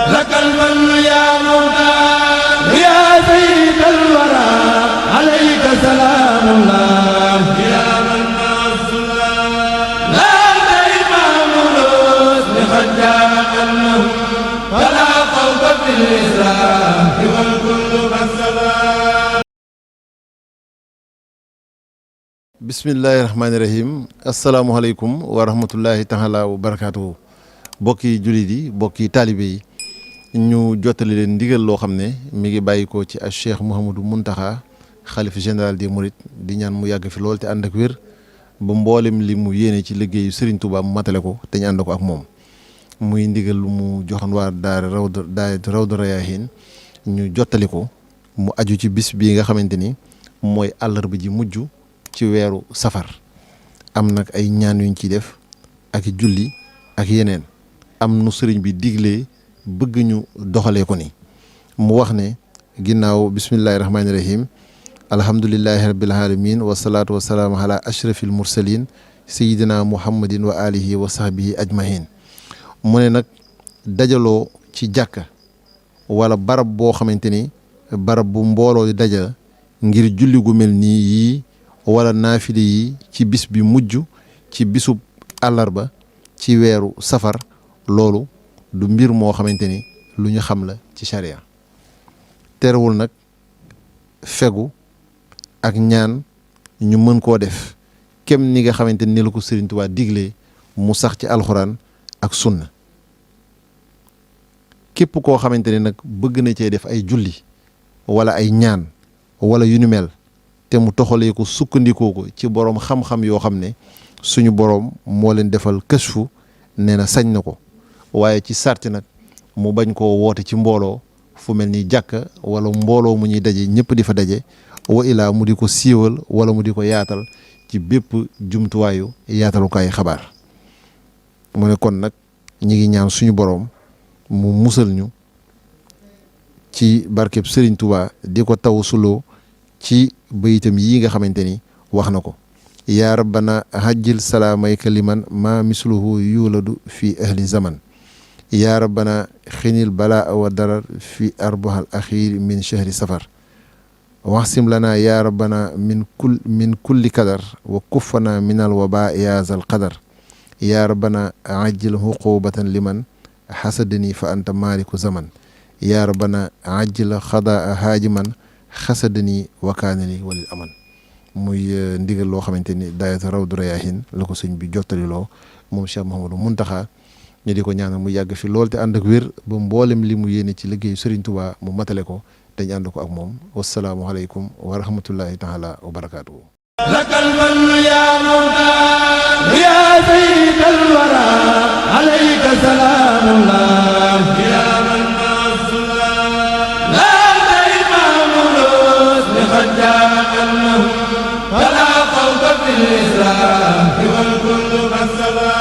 لك المن يا موتى يا سيد الورى عليك سلام الله يا من مع السلام لا إمام الرسل قد جاء أنه فلا خوف في الإسلام والكل قد سلام. bismillahi rahmaani rahim asalaamualeykum wa rahmatullahi taala wa barakaatuhu bokki jullit yi bokki taalibe yi ñu jottali leen ndigal loo xam ne mi ngi bàyyikoo ci Cheikh Mouhamadou Mountakha xalifa général des Mourides di ñaan mu yàgg fi lool te ànd ak wér ba mboolem li mu yéene ci liggéeyu Serigne Touba mu matale ko te ñu ànd ko ak moom muy ndigal lu mu joxoon waa daara Rawdu Rayaahiin ñu jottali ko mu aju ci bis bii nga xamante ni mooy àllarba ji mujj ci weeru safar am nag ay ñaan yuñ ciy def ak julli ak yeneen am nu sëriñ bi diglee bëgg ñu doxalee ko ni mu wax ne ginnaaw bismillahi rahmaani rahim alhamdulillahi rabbil alamin wasalaatu wasalaamu ala ashrafil mursalin sayidina muhammadin wa alihi wa sahbihi ajmahin mu ne nag dajaloo ci jàkka wala barab boo xamante ni barab bu mbooloo di dajal ngir julli gu mel nii yii wala naafile yi ci bis bi mujj ci bisub àllarba ci weeru safar loolu du mbir moo xamante ni lu ñu xam la ci charia terewul nag fegu ak ñaan ñu mën koo def kem ni nga xamante ni la ko Sëriñ Tuubaa diglee mu sax ci alxuraan ak sunna képp koo xamante ni nag bëgg na cee def ay julli wala ay ñaan wala yu ni mel te mu toxalee ko sukkandikoo ko ci boroom xam-xam yoo xam ne suñu boroom moo leen defal kësfu nee na sañ na ko waaye ci sarti nag mu bañ koo woote ci mbooloo fu mel ni jàkka wala mbooloo mu ñuy daje ñëpp di fa daje wa ilaa mu di ko siiwal wala mu di ko yaatal ci bépp jumtuwaayu yaatalukaay xabaar mu ne kon nag ñi ngi ñaan suñu boroom mu musal ñu ci barkeb Serigne Touba di ko taw suloo ci bayitam yi nga xamante ni wax na ko yaa rabbana hajjil salaamayka liman ma misluhu yuladu fi ahli zaman yaa rabbana xinil balaa wa darar fi arbahal axiir min chahri safar waxsim lana yaa rabbana min kulli kadar wa kuffana min al waba yaazal qadar yaa rabbana ajjil huqubatan liman xasadani fa anta maaliku zaman yaa rabbana ajjil xadaa haajiman xasadani wakaanani walil aman muy ndigal loo xamante ni daayatu Rawdu Rayaahiin la ko sëñ bi jottali loo moom Cheikh Mouhamadou Mountakha ñu di ko ñaanal mu yàgg fi lool te ànd ak wér ba mboolem li mu yéene ci liggéeyu Serigne Touba mu matale ko te ñu ànd ko ak moom wasalaamu aleykum wa rahmatullahi taala wa barakaatuhu. lakal man yaa mawta yaa sayyidal wara alayka salaamullah yaa man قد جاء أنه فلا خوف في الإسلام والكل قد سلام.